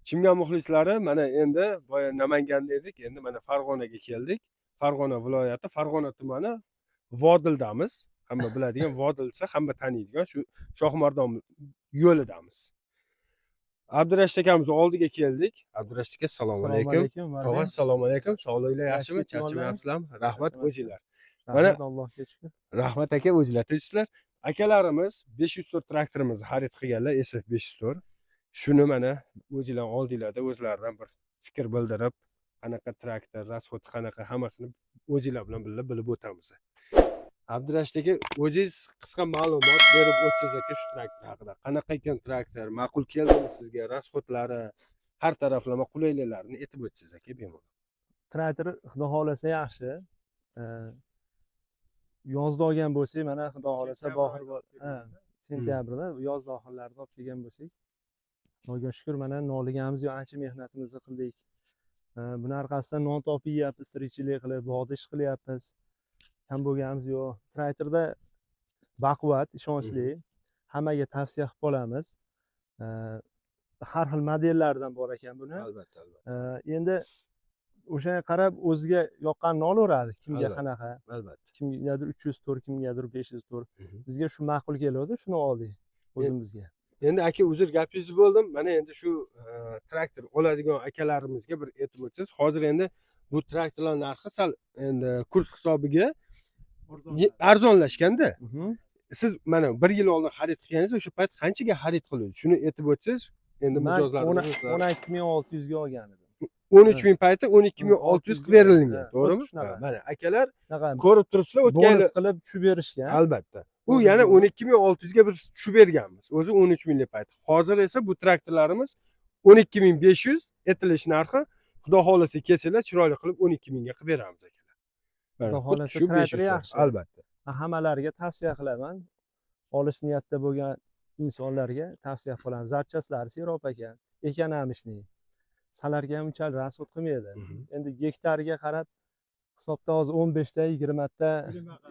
Chimgan muxlislari, mana endi boya Namanganda edik, endi mana Farg'onaga keldik. Farg'ona viloyati, Farg'ona tumani Vodildamiz. Hamma biladigan, Vodilsa hamma taniydigan shu Shohmardon yo'lidamiz. Abdurashid akamiz oldiga keldik. Abdurashid aka, assalomu alaykum. Tog'a, assalomu alaykum. Sog'lig'inglar yaxshimi? Charchamayapsizlarmi? Rahmat o'zinglar. Mana Allohga shukr. rahmat aka, o'zinglar tinchsizlar. Akalarimiz 504 traktorimizni xarid qilganlar, SF 504. Shuni mana o'zinglar oldinglarda o'zlaridan bir fikr bildirib, qanaqa traktor, rasxodi qanaqa hammasini o'zinglar bilan birga bilib o'tamiz. Abdurashid aka, o'zingiz qisqa ma'lumot berib o'tsangiz aka shu traktor haqida. Qanaqa ekan traktor, ma'qul keldimi sizga, rasxodlari, har taraflama qulayliklarini aytib o'tsangiz aka bemalol. Traktor xudo xolasa yaxshi. Yozda olgan bo'lsak, mana xudo xolasa bahor sentyabrda yoz oxirlarida olib kelgan bo'lsak, Xudoga shukr, mana noliganimiz yo'q, ancha mehnatimizni qildik. Buni orqasidan non topib yeyapmiz, tirikchilik qilib, bog'da ish qilyapmiz. Kam bo'lganimiz yo'q. Traktorda baquvvat, ishonchli, hammaga tavsiya qilib qolamiz. Har xil modellardan bor ekan buni. Albatta. Endi o'shanga qarab o'ziga yoqqanini olaveradi, kimga qanaqa. Albatta. Kimgadir 300 tur, kimgadir 500 tur. Bizga shu ma'qul keladi, shuni oldik o'zimizga. Endi aka, uzr gapingizni bo'ldim. Mana endi shu traktor oladigan akalarimizga bir aytib o'tsangiz, hozir endi bu traktorlar narxi sal endi kurs hisobiga arzonlashganda. Siz mana 1 yil oldin xarid qilganingiz, o'sha payt qanchaga xarid qilindi? Shuni aytib o'tsangiz, endi mijozlarimiz 12600 ga olgan edim. 13000 payti 12600 qilib berilgan, to'g'rimi? Mana akalar ko'rib turibsizlar, o'tgan yil qilib tushib berishgan. Albatta. Bu yana 12600 ga biz tushib berganmiz. O'zi 13000 lik payti. Hozir esa bu traktorlarimiz 12500 aytilish narxi. Xudo xolasa kelsanglar chiroyli qilib 12000 ga qilib beramiz akalar. Xudo xolasa traktor yaxshi. Albatta. Hammalarga tavsiya qilaman. Olish niyatda bo'lgan insonlarga tavsiya qilamiz. Zarchaslari serob ekan, ekanamishni. Salarga ham unchalik rasxod qilmaydi. Endi gektarga qarab hisobda hozir 15 ta 20 ta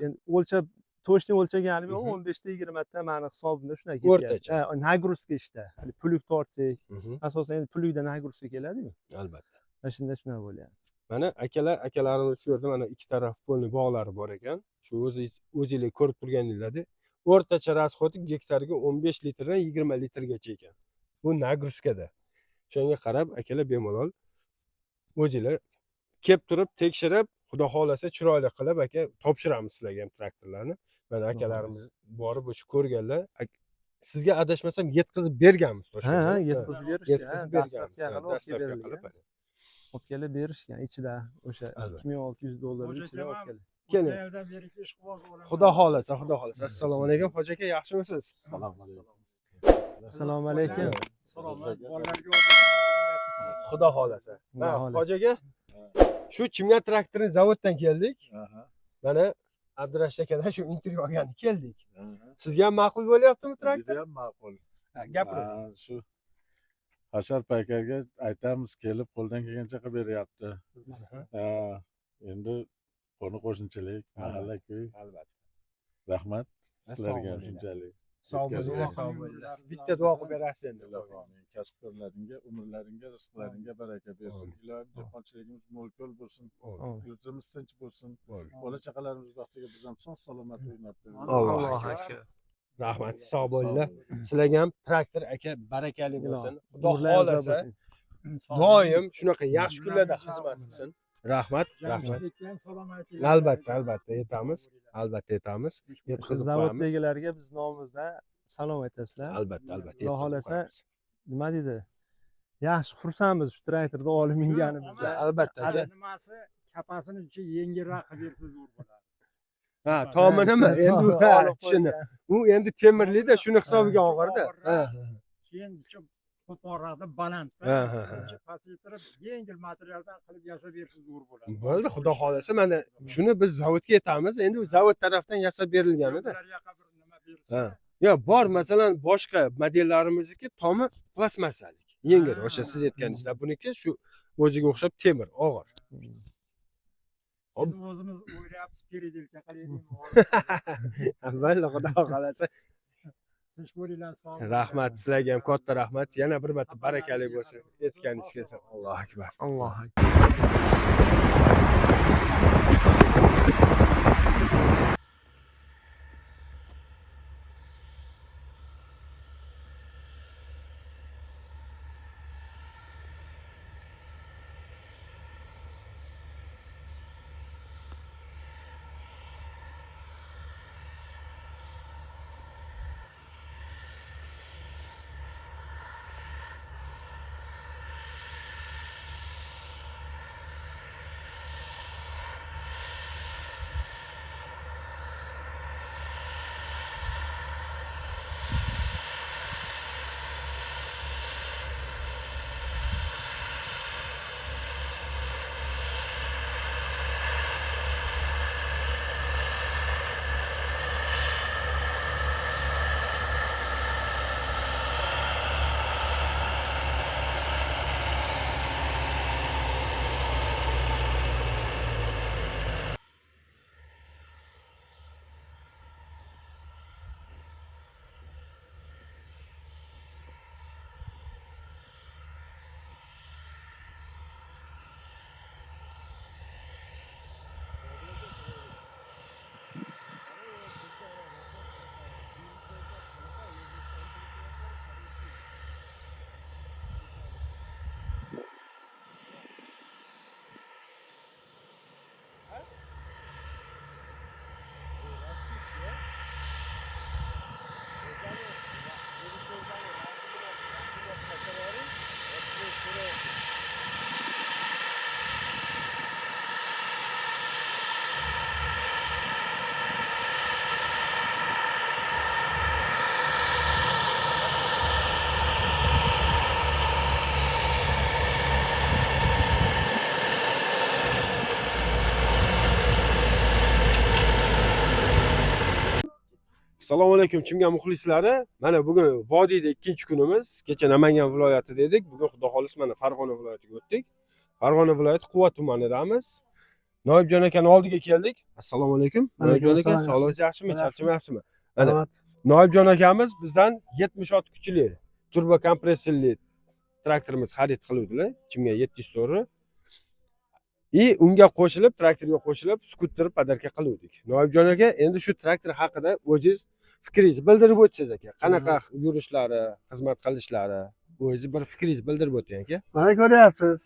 endi o'lchab to'shni o'lchaganim 15 ta 20 ta meni hisobimda shunday ketgan. O'rtacha. Nagruzka ishda. Hali puluk tortsak, asosan endi pulukda nagruzka keladi-ku. Albatta. Shunda shunday bo'lyapti. Mana akalarimiz shu yerda mana ikki taraf polni bog'lari bor ekan. Shu o'zingizlar ko'rib turganingizda o'rtacha rasxodi gektarga 15 litrdan 20 litrgacha ekan. Bu nagruzkada. Shunga qarab akalar bemalol o'zingizlar kelib turib tekshirib, xudo xolasa chiroyli qilib aka topshiramiz sizlarga ham traktorlarni. Mana akalarimiz borib o'sha ko'rganlar, sizga adashmasam yetkazib berganmiz to'shqa. Ha, yetkazib berishgan. Dastavka qilib. Olib kelib berishgan ichida o'sha $2600 ichida olib kelib. Keling. Xudo xolasa. Assalomu alaykum hoji aka, yaxshimisiz? Assalomu alaykum. Xudo xolasa. Hoji aka, shu Chimgan traktorini zavoddan keldik. Mana Abdurashid akadan shu intervyu olgani keldik. Sizga ham ma'qul bo'lyaptimi traktor? Juda ham ma'qul. Gapiring. Shu Hashar paykarga aytamiz, kelib qo'ldan kelgancha qilib beryapti. Endi qo'shnichilik, mahalla-ko'y. Albatta. Rahmat sizlarga shunchalik. Sog' bo'linglar. Bitta duo qilib berasiz endi. Kasbkorlaringga, umrlaringga, rizqlaringga baraka bersin. Ilohim dehqonchiligimiz mo'l-ko'l bo'lsin. Yurtimiz tinch bo'lsin. Bola chaqalarimiz baxtiga biz ham sog' salomat o'ynab beramiz. Alloh aka. Rahmat, sog' bo'linglar. Sizlarga ham traktor aka barakali bo'lsin. Xudo xolasa doim shunaqa yaxshi kunlarda xizmat qilsin. Rahmat. Albatta aytamiz. Yetkazib qo'yamiz. Zavoddagilarga biz nomimizdan salom aytasizlar. Albatta. Xudo xolasa nima deydi? Yaxshi xursandmiz shu traktorda olib minganimizda. Albatta. Nimasi kapasini yengilroq qilib bersa zo'r bo'ladi. Ha, tominimi? Endi tushuni. U endi temirli-da, shuni hisobiga olg'arda. Keyin qo'porroqda balandda pasaytirib yengil materialdan qilib yasab bersa zo'r bo'ladi. Bo'ldi, xudo xolasa mana shuni biz zavodga aytamiz. Endi u zavod tarafdan yasab berilgan-da. Yo, bor, masalan, boshqa modellarimizniki tomi plastmassalik. Yengil, o'sha siz aytganingizdek, buniki shu o'ziga o'xshab temir, og'ir. O'zimiz o'ylayapmiz, peredelka qilaylik. Avval xudo xolasa tinch bo'linglar, sog' Rahmat, sizlarga ham katta rahmat. Yana bir marta barakali bo'lsin. Aytganingiz kelsin. Allohu akbar. Alloh Assalomu alaykum Chimgan muxlislari. Mana bugun vodiyda ikkinchi kunimiz. Kecha Namangan viloyatida edik. Bugun Xudo xolis mana Farg'ona viloyatiga o'tdik. Farg'ona viloyati Quva tumanidamiz. Noibjon akaning oldiga keldik. Assalomu alaykum. Noibjon aka, sog'lig'ingiz yaxshimi? Charchamayapsizmi? Mana Noibjon akamiz bizdan 70 ot kuchli turbo kompressorli traktorimiz xarid qiluvdilar. Chimgan 704. Unga qo'shilib, traktorga qo'shilib, skuter podarka qiluvdik. Noibjon aka, endi shu traktor haqida o'zingiz fikringizni bildirib o'tsangiz aka. Qanaqa yurishlari, xizmat qilishlari, o'zingiz bir fikringizni bildirib o'ting aka. Mana ko'ryapsiz.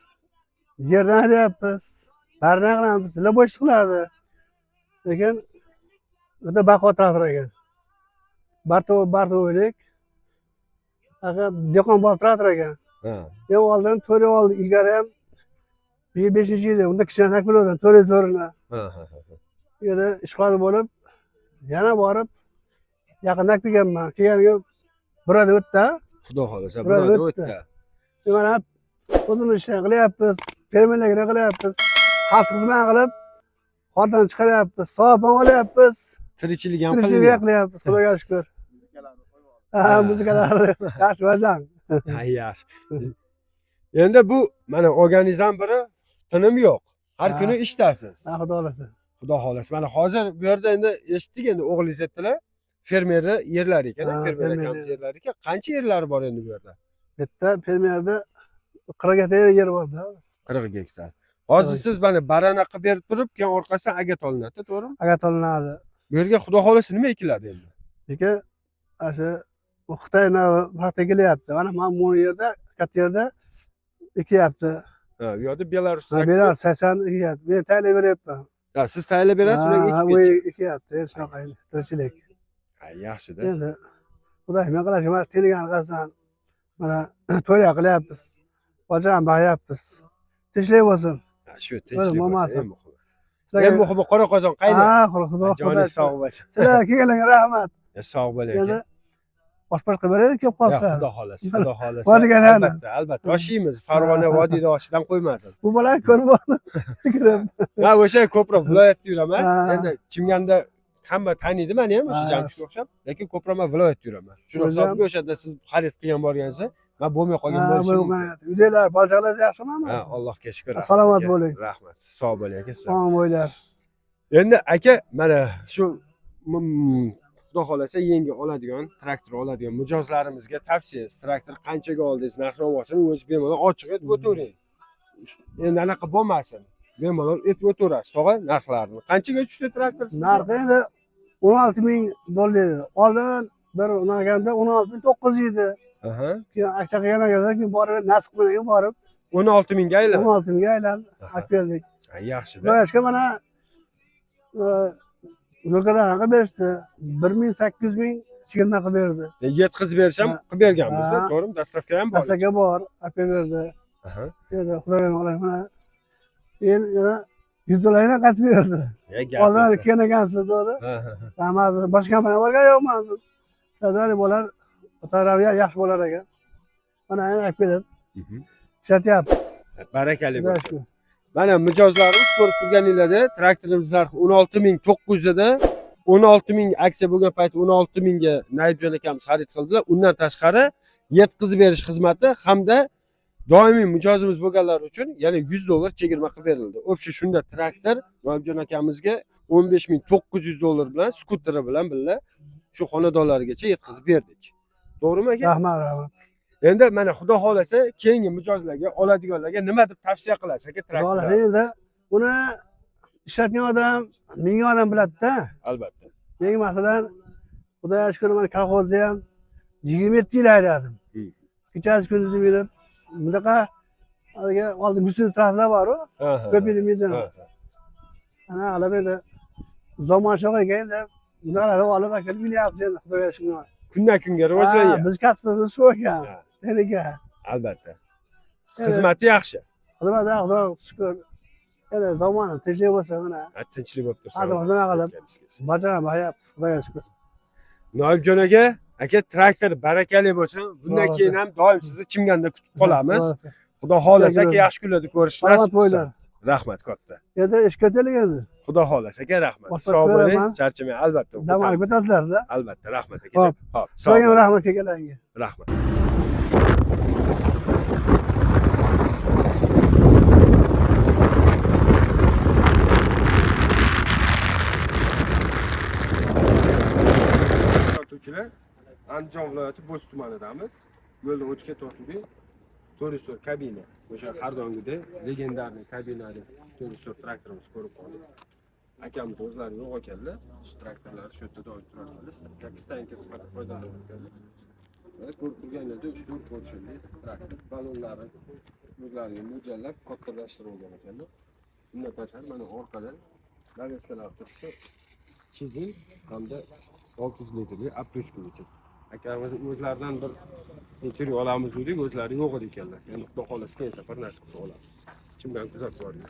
Yerdan haydayapmiz. Bardan qilamiz, sizlar bo'sh qiladi. Lekin o'ta baquvvat traktor ekan. Barto'lik. Aka dehqon bop traktor ekan. Ha. Men oldin 4 yil oldi, ilgari ham 5-yil unda kichkina takbil o'rgan 400 o'rni. Ha. Yana ishg'ol bo'lib, yana borib yaqinda kelganman. Kelganiga bir oy o'tdi. Xudo xolasa, bir oy o'tdi. Mana o'zimiz ishlar qilyapmiz, fermerlikni qilyapmiz, xalq xizmat qilib, qordan chiqaryapmiz, savob olyapmiz, Tirikchilik ham qilyapmiz, xudoga shukr. Ha, muzikalarni yaxshi bajan. Ha, yaxshi. Endi bu mana organizdan biri tinim yo'q. Har kuni ishdasiz. Ha, xudo xolasa. Xudo xolasa. Mana hozir bu yerda endi eshitdik endi o'g'lingiz aytdilar. Fermerni yerlar ekan, fermer akamiz yerlar ekan. Qancha yerlari bor endi bu yerda? Bitta fermerda 40 gektar yer bor-da. 40 gektar. Hozir siz mana barana qilib berib turib, keyin orqasidan agat olinadi, to'g'rimi? Agat olinadi. Bu yerga xudo xolasa nima ekiladi endi? Lekin o'sha Xitoydan vaqt kelyapti. Mana bu yerda, katta yerda ekyapti. Ha, bu yerda Belarus. Belarus 80 ekyapti. Men tayyorlab beryapman. Ha, siz tayyorlab berasiz, ular ekib bu ketishadi. ekyapti. Endi shunaqa tirikchilik. Ha, yaxshi-da. Endi xudoy men qilashim, mana tenigan qilsan. Mana to'ya qilyapmiz. Bojam bayapmiz. Tinchlik bo'lsin. Ha, shu tinchlik bo'lsin. Eng muhimi qora qozon qayda? Ha, xudo Joningiz sog' bo'lsin. Sizlar kelganlarga rahmat. Sog' bo'ling Endi aka. boshqa qilib kelib qolsa. Xudo xolasa, xudo xolasa. Vodigan Albatta, albatta. Oshiymiz. Farg'ona vodiyda oshidan qo'ymasin. Bu bola ko'rib kirib. Ha, o'sha ko'proq viloyatda yuraman. Endi Chimganda hamma taniydi meni ham o'sha Jamshidga o'xshab, lekin ko'proq men viloyatda yuraman. Shuning hisobiga o'shada siz xarid qilgan borgansiz, men bo'lmay qolgan bo'lishim mumkin. Uydalar, bolchaqlar yaxshimi? Ha, Allohga shukr. Salomat bo'ling. Rahmat. Sog' bo'ling aka siz. Sog' bo'ylar. Endi aka, mana shu xudo xohlasa yangi oladigan traktor oladigan mijozlarimizga tavsiyangiz, traktor qanchaga oldingiz, narx-navosini o'zingiz bemalol ochiq aytib o'tavering. Endi anaqa bo'lmasin. Bemalol aytib o'taverasiz, tog'a, narxlarini. Qanchaga tushdi traktor sizga? narxi endi 16.000 dollar. Oldin bir unaganda 16.900 edi. Aha. Keyin aksiya qilganlarga keyin borib nasib bilan borib 16 mingga aylandi. 16 mingga aylandi. Aha. Olib keldik. Yaxshi-da. Boyashga mana lokalarga berishdi. 1.800 ming chigirma qilib berdi. Yetkazib berish ham Ha. qilib berganmiz-da, Ha. to'g'rimi? Dastavka ham bor. Asaga bor, olib berdi. Aha. Endi xudoga nola mana. Keyin yana 100 dollarga qaytib berdi. Gap Oldin yo'q. kelgan ekansiz dedi. Ha, ha, ha. Rahmat. Boshqa kompaniya borgan yo'qman. Sadali bo'lar, fotografiya yaxshi bo'lar ekan. Mana endi olib kelib Mhm. ishlatyapmiz. Barakali Xudoga bo'lsin. shukr. Mana mijozlarimiz ko'rib turganinglarda traktorimiz narxi 16.900 edi. 16.000 aksiya bo'lgan payti 16.000 ga Naibjon akamiz xarid qildilar. Undan tashqari yetkazib berish xizmati hamda doimiy mijozimiz bo'lganlar uchun yana 100 dollar chegirma qilib berildi. O'bshi shunda traktor Naibjon akamizga 15.900 dollar bilan skuteri bilan birga shu xonadonlargacha yetkazib berdik. To'g'rimi aka? Rahmat, rahmat. Endi mana xudo xolasa keyingi mijozlarga, oladiganlarga nima deb tavsiya qilasiz aka Xolos traktor? endi buni ishlatgan odam ming odam biladi-da. Albatta. Men masalan xudoga shukr men kolxozda ham 27 yil haydadim. Hmm. Kechasi kunduzi yurib bunaqa haliga oldin busiz traktorlar bor-ku. Ha, ha, Ko'p yilmidi. ha, ha. Ana alab endi zamon sho'g'iga endi bunaqa olib akilib bilyapmiz endi xudoga shukr. Kundan kunga Ha, rivojlanyapti. biz kasbimiz shu ekan. Ha. Endi Albatta. Xizmati yaxshi. xudoga shukr. Endi zamon tinchlik bo'lsa mana Tinchlik bo'lib tursa. Hadi, xizmat qilib. bajaramiz xudoga shukr. Noibjon aka traktor barakali bo'lsin. Bundan Sog' keyin ham doim sizni chimganda kutib qolamiz. Xudo Xudo xolasa aka Teşekkür yaxshi kunlarda ko'rishni Salomat nasib bo'linglar. qilsin. Rahmat katta. Endi ishga endi. Xudo xolasa aka rahmat. Vaqt Sog' bo'ling, beraman. charchamang albatta. Dam olib o'tasizlar-da. Albatta, rahmat aka. Hop. Hop. sog' Sizlarga ham bo'ling. rahmat kelganlarga. Rahmat. Sotuvchilar Andijon viloyati Bo'z tumanidamiz. Yo'lda o'tib ketayotgandik. Turistor kabina. O'sha har doimgidek legendarniy kabinali turistor traktorimiz ko'rib qoldik. Akamiz o'zlari yo'q ekanlar. Shu traktorlar shu yerda doim turadilar. Kakistanka sifatida foydalanadilar. Ko'rib turganlarda 3-4 porshali traktor. Balonlari o'zlariga mo'ljallab kattalashtirilgan ekanlar. Bundan tashqari mana orqada daveskalar turibdi. Chizing hamda 600 litrli apryushkovichi. Akamiz o'zlaridan bir intervyu olamiz dedik, o'zlari yo'q edi ekanlar. Endi xudo xolasa keyin safar nasib qilsa olamiz. Chimdan kuzatib boring.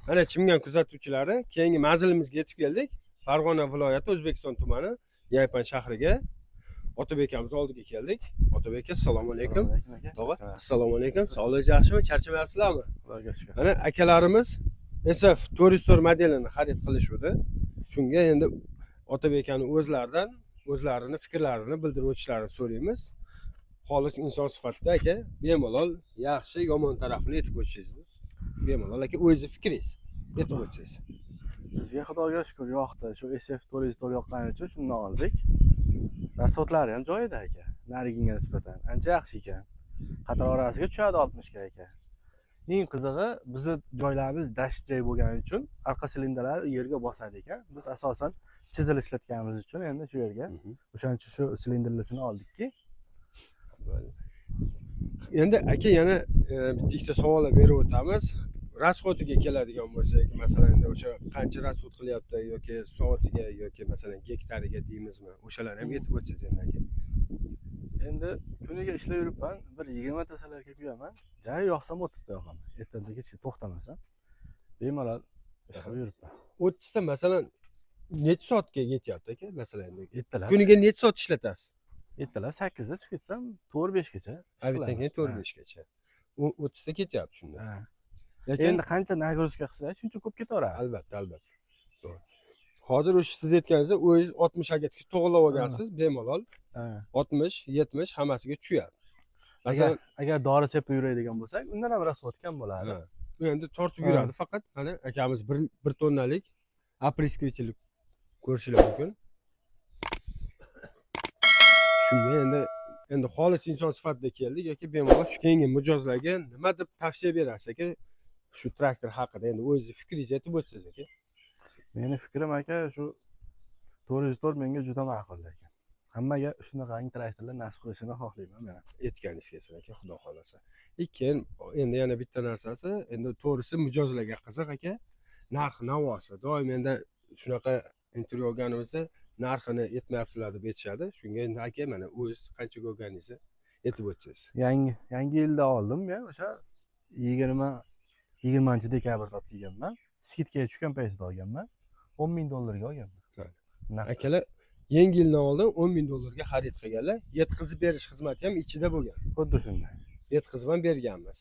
Mana Chimgan kuzatuvchilari, keyingi manzilimizga yetib keldik. Farg'ona viloyati O'zbekiston tumani Yaypan shahriga Otabek akamiz oldiga keldik. Otabek aka, assalomu alaykum. Tog'a, assalomu alaykum. Sog'ligingiz yaxshimi? Charchamayapsizlarmi? Xudoga shukr. Mana akalarimiz SF Turistor modelini xarid qilishdi. Shunga endi Otabek akani o'zlarini fikrlarini bildirib o'tishlarini so'raymiz. Xolis inson sifatida aka, bemalol yaxshi, yomon tarafini aytib o'tishingiz. Bemalol aka, o'zingiz fikringiz aytib o'tsangiz. Bizga xudoga shukr yoqdi. Shu SF Turistor yoqqani uchun shundan oldik. Rasxodlari ham joyida aka. Nariginga nisbatan ancha yaxshi ekan. Qator orasiga tushadi 60 ga aka. Eng qizig'i, bizni joylarimiz dasht joy bo'lgani uchun orqa silindrlar yerga bosadi ekan. Biz asosan chizil ishlatganimiz uchun endi shu yerga o'shaning uchun shu silindrlarni oldikki. Endi aka yana bitta ikkita savollar berib o'tamiz. Rasxodiga keladigan bo'lsak, masalan, endi o'sha qancha rasxod qilyapti yoki soatiga yoki masalan gektariga deymizmi? O'shalarni ham aytib o'tsangiz endi aka. Endi kuniga ishlab yuribman, bir 20 tasalar kelib yuraman. Joy yoqsam 30 ta yoqaman. Ertadan kechga to'xtamasam bemalol ishlab yuribman. 30 ta masalan necha soatga yetyapti aka? Masalan, Ertalab kuniga necha soat ishlatasiz? ertalab 8 da chiqib ketsam 4-5 gacha. Avitdan keyin 4-5 gacha. 30 ta ketyapti shunda. Ha. Lekin Endi qancha nagruska qilsa, shuncha ko'p ketaveradi. albatta. To'g'ri. Hozir o'sha siz aytganingizdek, o'zingiz 60 ga to'g'rilab olgansiz, bemalol Ha. 60, 70 hammasiga tushadi. masalan agar dori sepib yuradigan bo'lsak undan ham расходкam bo'ladi. ha, bu endi tortib Ha. yuradi faqat mana akamiz bir tonnalik опрыскиватель ko'rishingiz mumkin. Shunga endi xolis inson sifatida keldik yoki bemalol shu keyingi mijozlarga nima deb tavsiya berasiz aka shu traktor haqida endi o'zingizni fikringizni aytib o'tsangiz aka. Meni fikrim aka shu 404 menga juda ma'qul ekan. Hammaga shunaqangi traktorlar nasib qilishini xohlayman men. Aytganingiz kelsin aka xudo xolasa. Keyin endi yana bitta narsasi endi to'g'risi mijozlarga qiziq aka narx navosi doim endi shunaqa intervyu olganimizda narxini aytmayapsizlar deb aytishadi. Shunga endi aka mana o'z qanchaga olganingizni aytib o'tsangiz. Yangi yilda oldim men o'sha 20 dekabrda olib kelganman. Skidkaga tushgan paytda olganman. $10,000 olganman. Naqd. Akalar yangi yildan oldin $10,000 xarid qilganlar. Yetkazib berish xizmati ham ichida bo'lgan. Xuddi shunday. Yetkazib ham berganmiz.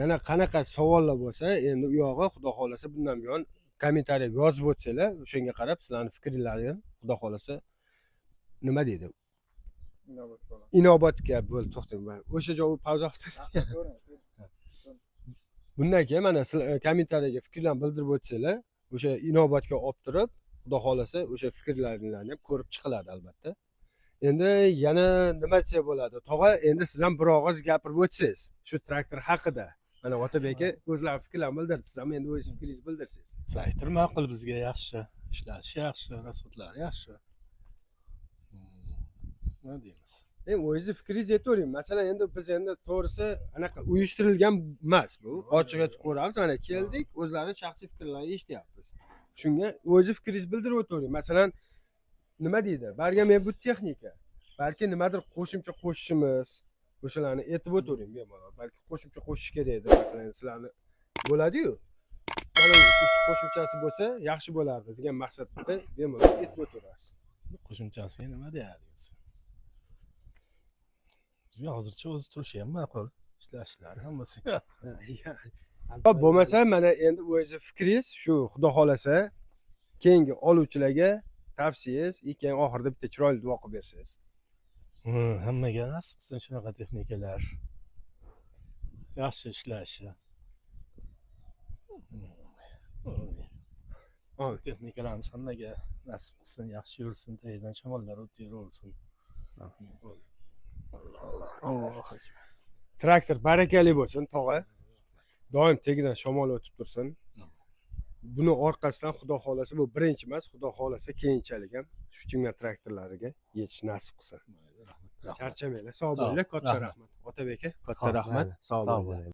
Yana qanaqa savollar bo'lsa, endi u yog'i xudo xolasa bundan buyon kommentariyaga yozib o'tsanglar, o'shanga qarab sizlarning fikringizni xudo xolasa nima deydi? Inobatga bo'l to'xtang. O'sha javob pauza qilib bundan keyin mana sizlar kommentariyaga fikrlarni bildirib o'tsanglar, o'sha inobatga olib turib, xudo xolasa o'sha fikrlaringlarni ham ko'rib chiqiladi albatta. Endi yana nima desak bo'ladi? Tog'a, endi siz ham bir og'iz gapirib o'tsangiz shu traktor haqida. Mana Otabek aka o'zlari fikrlarini bildirdi, siz ham endi o'z fikringizni bildirsangiz. Traktor ma'qul bizga yaxshi, ishlashi yaxshi, rasxodlari yaxshi. Nima deymiz? Endi o'zingizni fikringizni aytavering. Masalan, endi biz endi to'g'risi anaqa uyushtirilgan emas bu. Ochiq aytib qo'yamiz. Mana keldik, o'zlarining shaxsiy fikrlarini eshityapmiz. Shunga o'zingizni fikringizni bildirib o'tavering. Masalan, nima deydi? Barga men bu texnika. Balki nimadir qo'shimcha qo'shishimiz, o'shalarni aytib o'tavering bemalol. Balki qo'shimcha qo'shish kerakdir, masalan, sizlarni bo'ladi-yu. Mana qo'shimchasi bo'lsa, yaxshi bo'lardi degan maqsadda bemalol aytib o'taverasiz. Qo'shimchasiga nima deyapsiz? Bizga hozircha o'zi turishi ham ma'qul. Ishlashlari hammasi. Bo'lmasa mana endi o'zingizni fikringiz shu xudo xolasa keyingi oluvchilarga tavsiyangiz, keyin oxirida bitta chiroyli duo qilib bersangiz. Hammaga nasib qilsin shunaqa texnikalar. Yaxshi ishlashi. Texnikalarimiz hammaga nasib qilsin, yaxshi yursin, tagidan shamollar o'tib yuraversin. Traktor barakali bo'lsin, tog'a. Doim tagidan shamol o'tib tursin. Buni orqasidan xudo xolasa bu birinchi emas, xudo xolasa keyinchalik ham shu Chimyon traktorlariga yetish nasib qilsin. Charchamanglar, sog' bo'linglar, katta rahmat. Otabek aka, katta rahmat. Sog' bo'linglar.